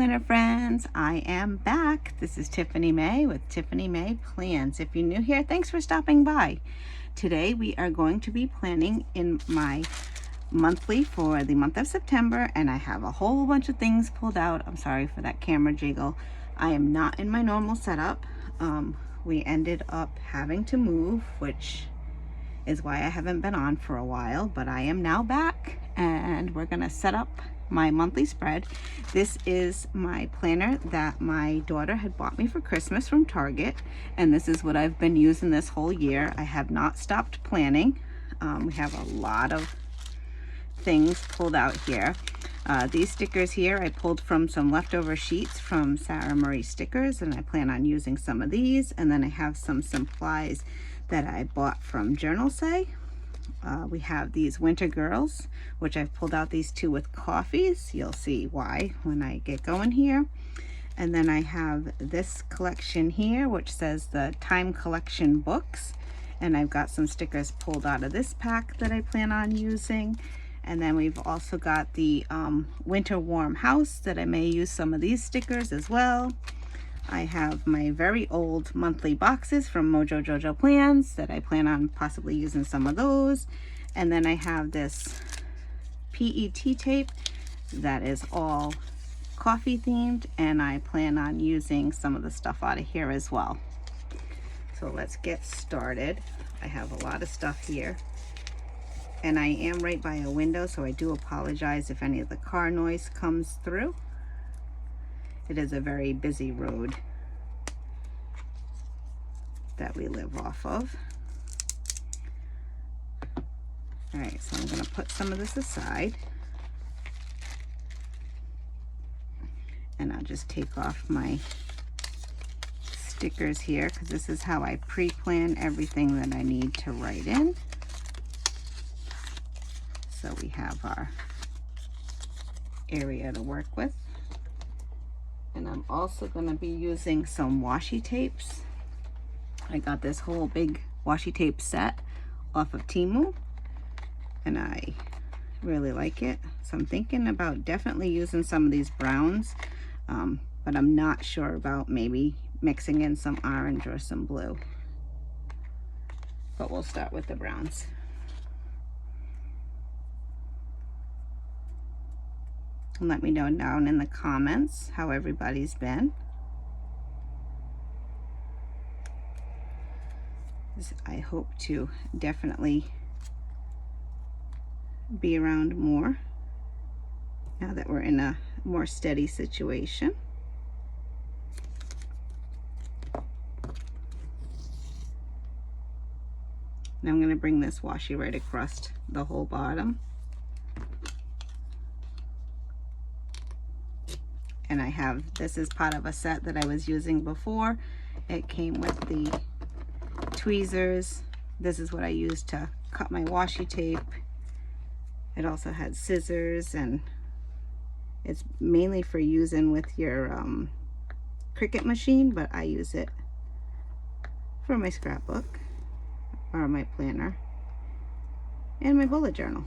planner friends, I am back. This is Tiffany May with Tiffany May Plans. If you're new here, thanks for stopping by. Today we are going to be planning in my monthly for the month of September, and I have a whole bunch of things pulled out. I'm sorry for that camera jiggle. I am not in my normal setup. We ended up having to move, which is why I haven't been on for a while, but I am now back and we're gonna set up my monthly spread. This is my planner that my daughter had bought me for Christmas from Target, and this is what I've been using this whole year. I have not stopped planning. We have a lot of things pulled out here. These stickers here I pulled from some leftover sheets from Sarah Marie Stickers, and I plan on using some of these. And then I have some supplies that I bought from Journalsay. We have these Winter Girls, which I've pulled out these two with coffees. You'll see why when I get going here. And then I have this collection here, which says the Time Collection Books. And I've got some stickers pulled out of this pack that I plan on using. And then we've also got the Winter Warm House that I may use some of these stickers as well. I have my very old monthly boxes from Mojo Jojo Plans that I plan on possibly using some of those. And then I have this PET tape that is all coffee themed, and I plan on using some of the stuff out of here as well. So let's get started. I have a lot of stuff here, and I am right by a window, so I do apologize if any of the car noise comes through. It is a very busy road that we live off of. All right, so I'm going to put some of this aside, and I'll just take off my stickers here because this is how I pre-plan everything that I need to write in. So we have our area to work with. And I'm also going to be using some washi tapes. I got this whole big washi tape set off of Temu, and I really like it. So I'm thinking about definitely using some of these browns, but I'm not sure about maybe mixing in some orange or some blue. But we'll start with the browns. And let me know down in the comments how everybody's been. I hope to definitely be around more now that we're in a more steady situation. Now I'm going to bring this washi right across the whole bottom. And I have, this is part of a set that I was using before. It came with the tweezers. This is what I used to cut my washi tape. It also had scissors, and it's mainly for using with your Cricut machine, but I use it for my scrapbook or my planner and my bullet journal.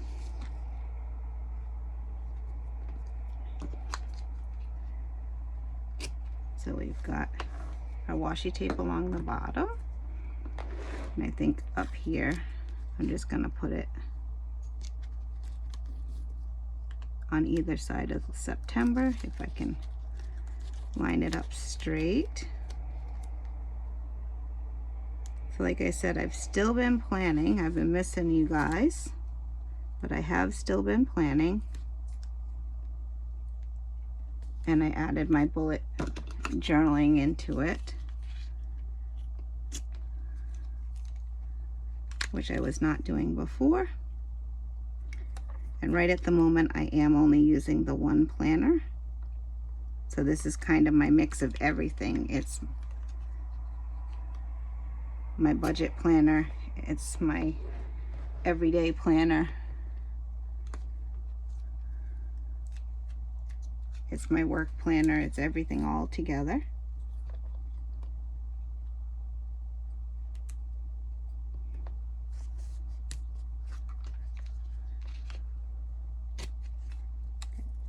So we've got our washi tape along the bottom, and I think up here I'm just going to put it on either side of September if I can line it up straight. So like I said, I've still been planning. I've been missing you guys, but I have still been planning, and I added my bullet journaling into it, which I was not doing before. And right at the moment I am only using the one planner, so this is kind of my mix of everything. It's my budget planner, it's my everyday planner, it's my work planner, it's everything all together.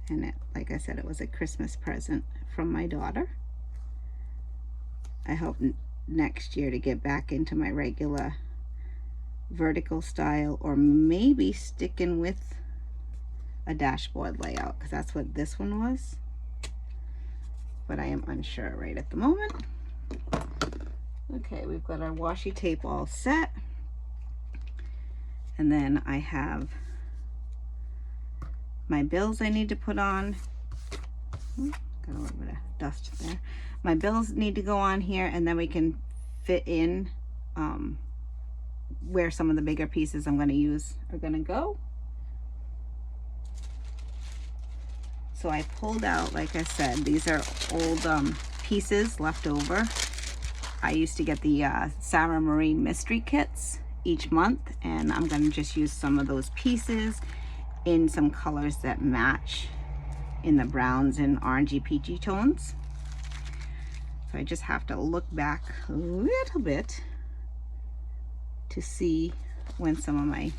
And it, like I said, it was a Christmas present from my daughter. I hope next year to get back into my regular vertical style, or maybe sticking with a dashboard layout, because that's what this one was. But I am unsure right at the moment. Okay, we've got our washi tape all set. And then I have my bills I need to put on. Got a little bit of dust there. My bills need to go on here, and then we can fit in where some of the bigger pieces I'm going to use are going to go. So I pulled out, like I said, these are old pieces left over. I used to get the Sarah Marine mystery kits each month, and I'm going to just use some of those pieces in some colors that match in the browns and orangey peachy tones. So I just have to look back a little bit to see when some of my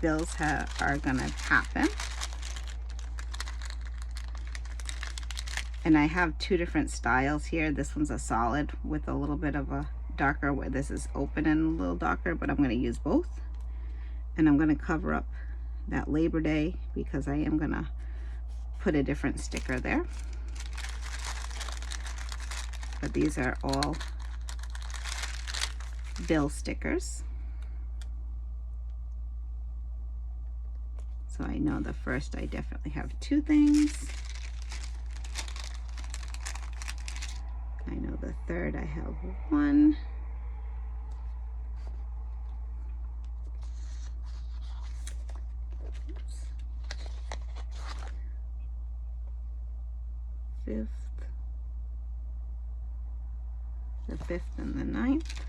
bills are going to happen. And I have two different styles here. This one's a solid with a little bit of a darker, where this is open and a little darker, but I'm going to use both. And I'm going to cover up that Labor Day because I am going to put a different sticker there. But these are all bill stickers. So I know the first I definitely have two things. I know the third I have one. Oops. The fifth and the ninth.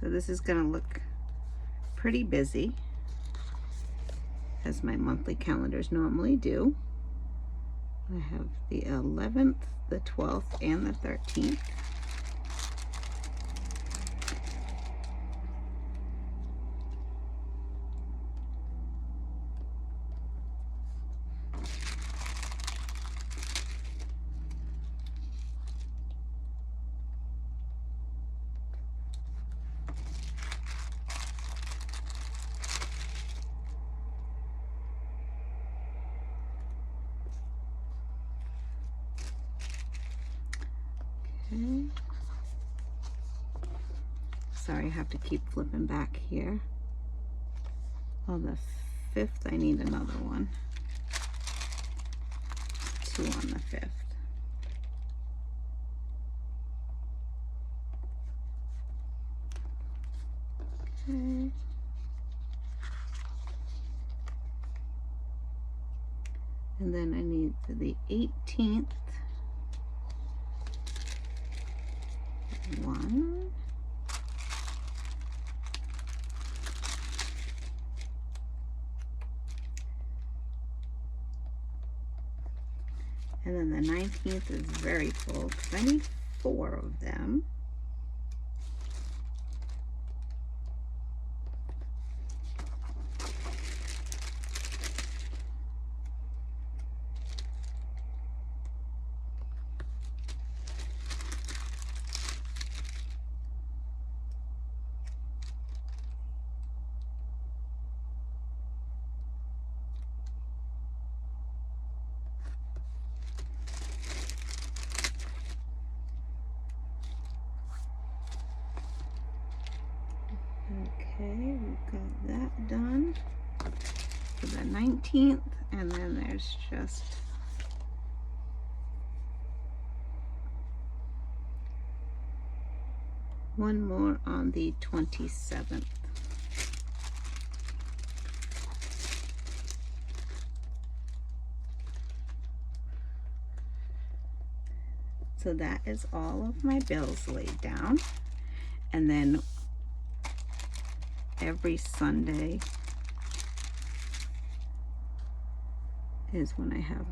So this is going to look pretty busy, as my monthly calendars normally do. I have the 11th, the 12th, and the 13th. Okay. Sorry, I have to keep flipping back here. Oh, the 5th, I need another one. 2 on the 5th. Okay. And then I need the 18th. 1. And then the 19th is very full because I need 4 of them. Okay, we've got that done for the 19th, and then there's just one more on the 27th. So that is all of my bills laid down, and then every Sunday is when I have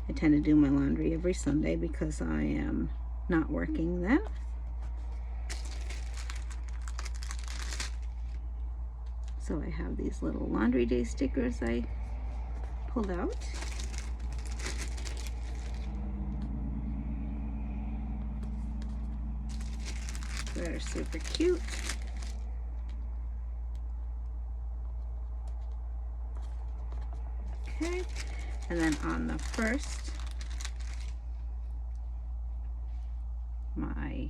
I tend to do my laundry every Sunday because I am not working then. So I have these little laundry day stickers I pulled out. They're super cute. Okay, and then on the first, my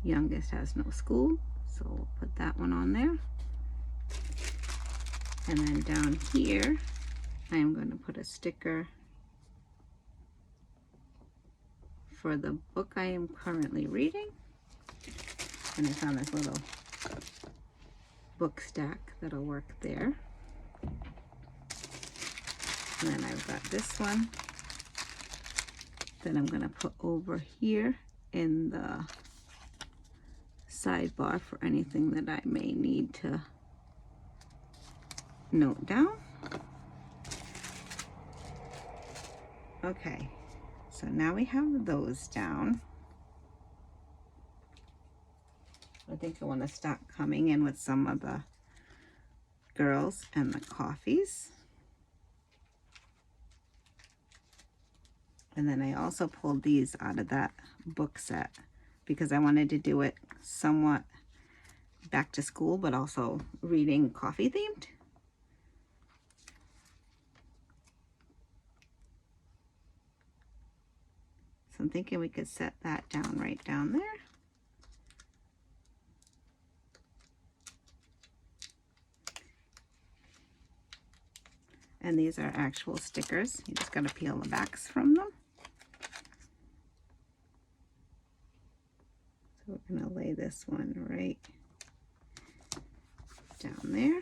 youngest has no school, so we'll put that one on there. And then down here, I'm going to put a sticker for the book I am currently reading. And it's on this little book stack that'll work there. And then I've got this one that I'm going to put over here in the sidebar for anything that I may need to note down. Okay, so now we have those down. I think I want to start coming in with some of the girls and the coffees. And then I also pulled these out of that book set because I wanted to do it somewhat back to school, but also reading coffee themed. So I'm thinking we could set that down right down there. And these are actual stickers. You just got to peel the backs from them. So we're going to lay this one right down there.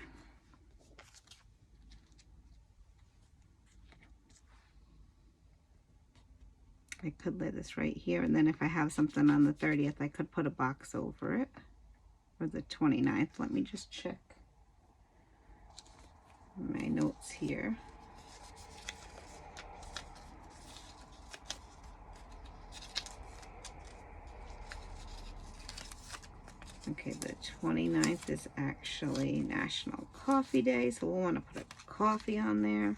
I could lay this right here, and then if I have something on the 30th, I could put a box over it. Or the 29th. Let me just check my notes here. Okay, the 29th is actually National Coffee Day, so we'll want to put a coffee on there.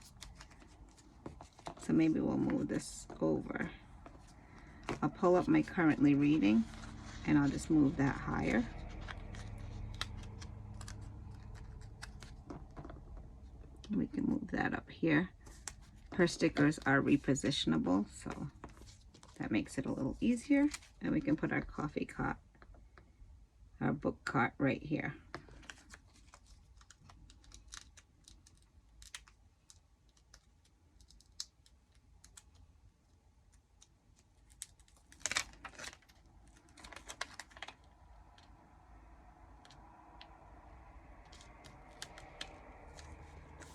So maybe we'll move this over. I'll pull up my currently reading, and I'll just move that higher. We can move that up here. Her stickers are repositionable, so that makes it a little easier. And we can put our coffee cart, our book cart right here.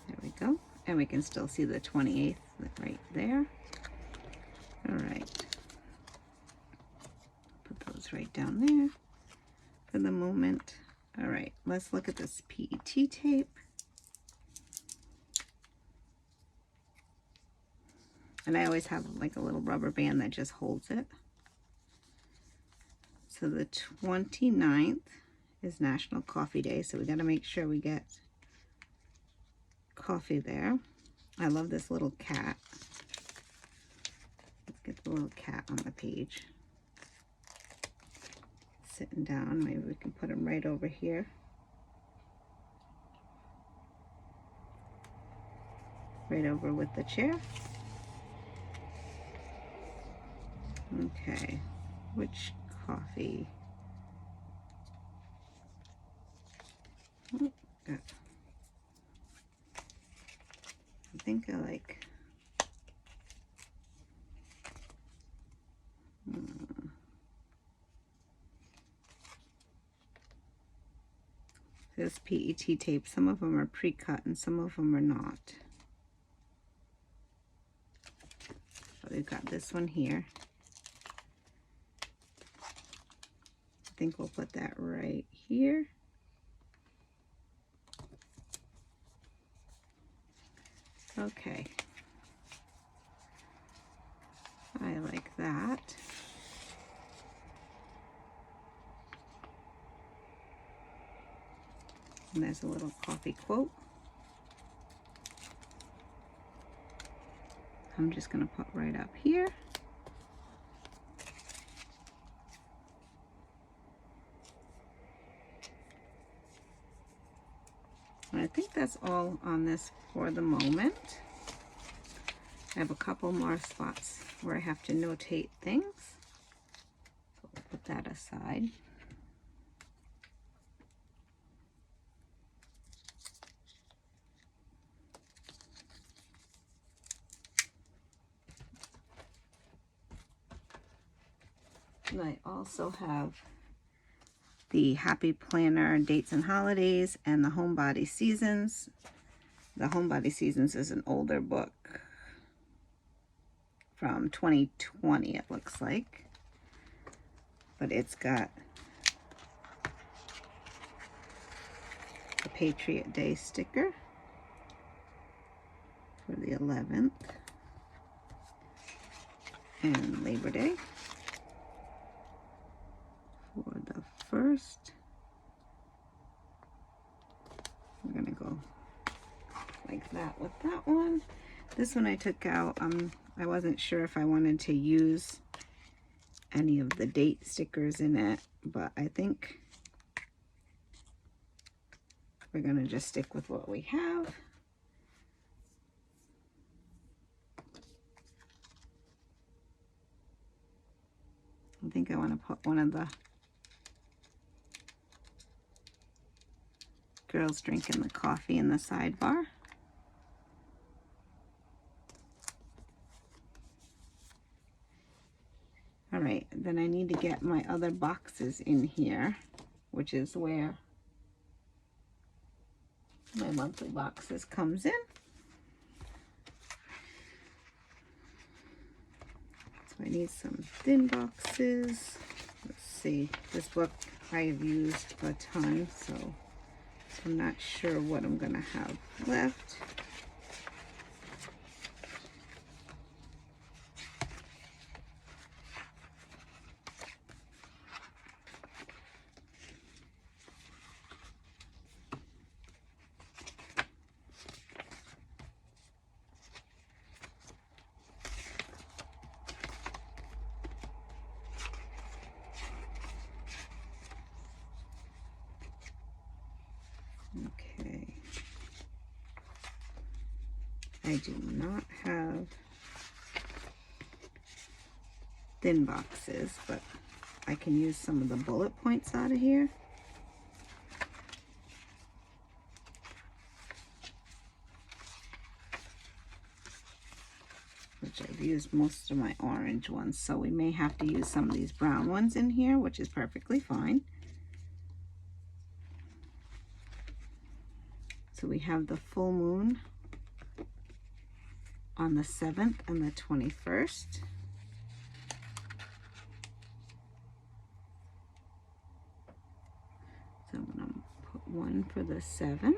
There we go. And we can still see the 28th right there. All right. Put those right down there for the moment. All right, let's look at this PET tape. And I always have like a little rubber band that just holds it. So the 29th is National Coffee Day, so we got to make sure we get coffee there. I love this little cat. Let's get the little cat on the page. Sitting down, maybe we can put him right over here. Right over with the chair. Okay, which coffee? Oh, good. I think I like this PET tape. Some of them are pre-cut and some of them are not. So we've got this one here. I think we'll put that right here. Okay. I like that. And there's a little coffee quote. I'm just going to put right up here. And I think that's all on this for the moment. I have a couple more spots where I have to notate things. So we'll put that aside. And I also have the Happy Planner Dates and Holidays and the Homebody Seasons. The Homebody Seasons is an older book from 2020, it looks like. But it's got the Patriot Day sticker for the 11th and Labor Day for the 1st. We're gonna go like that with that one. This one I took out. I wasn't sure if I wanted to use any of the date stickers in it, but I think we're gonna just stick with what we have. I think I want to put one of the girls drinking the coffee in the sidebar. All right, then I need to get my other boxes in here, which is where my monthly boxes comes in. So I need some thin boxes. Let's see, this book I have used a ton, so I'm not sure what I'm gonna have left. Okay. I do not have thin boxes, but I can use some of the bullet points out of here. Which I've used most of my orange ones, so we may have to use some of these brown ones in here, which is perfectly fine. So we have the full moon on the 7th and the 21st. So I'm going to put one for the 7th.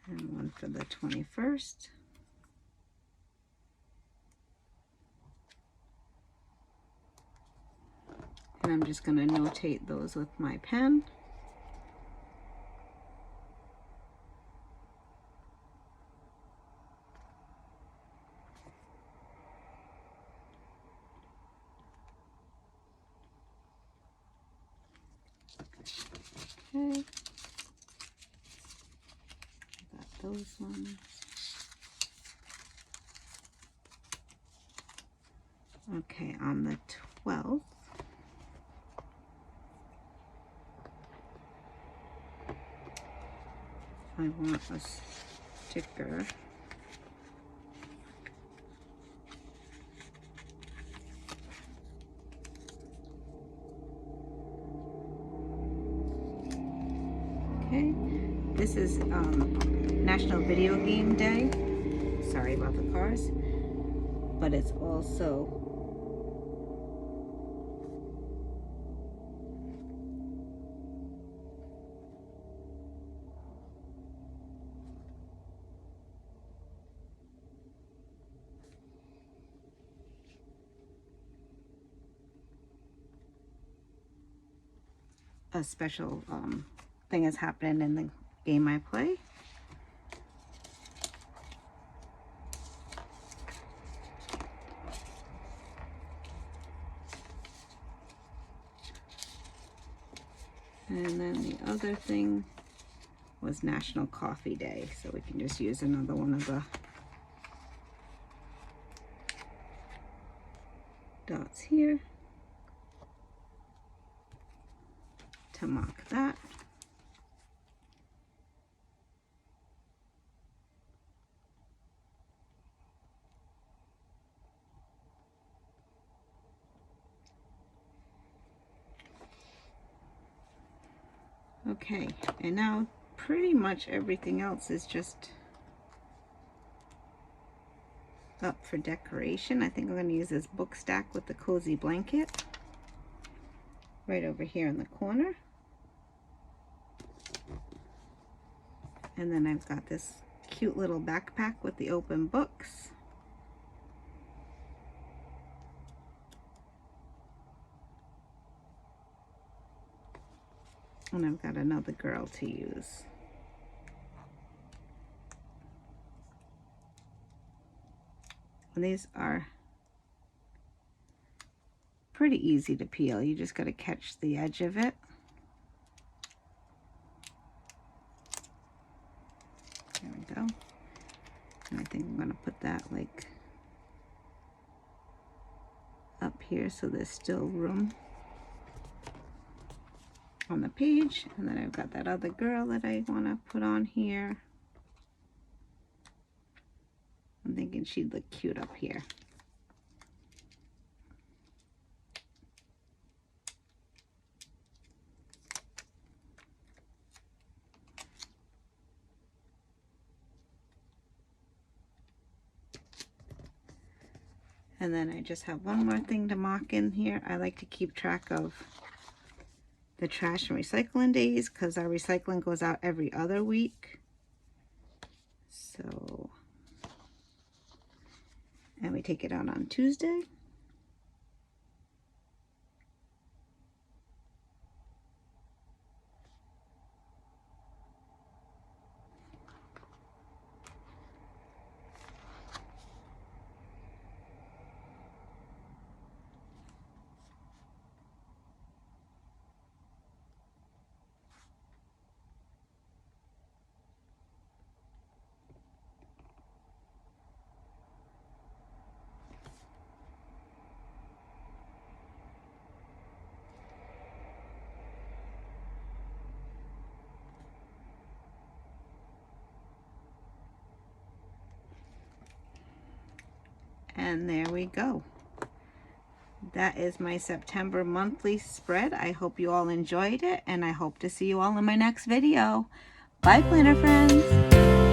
And one for the 21st. And I'm just going to notate those with my pen. Okay. Got those ones. Okay, on the 12th. I want a sticker. Okay, this is National Video Game Day. Sorry about the cars. but it's also a special thing is happening in the game I play. And then the other thing was National Coffee Day, so we can just use another one of the dots here to mark that. Okay, and now pretty much everything else is just up for decoration. I think I'm going to use this book stack with the cozy blanket right over here in the corner. And then I've got this cute little backpack with the open books. And I've got another girl to use. And these are pretty easy to peel. You just got to catch the edge of it. There we go. And I think I'm going to put that like up here so there's still room on the page. And then I've got that other girl that I want to put on here. I'm thinking she'd look cute up here. And then I just have one more thing to mark in here. I like to keep track of the trash and recycling days because our recycling goes out every other week. So, and we take it out on Tuesday. And there we go. That is my September monthly spread. I hope you all enjoyed it, and I hope to see you all in my next video. Bye, planner friends.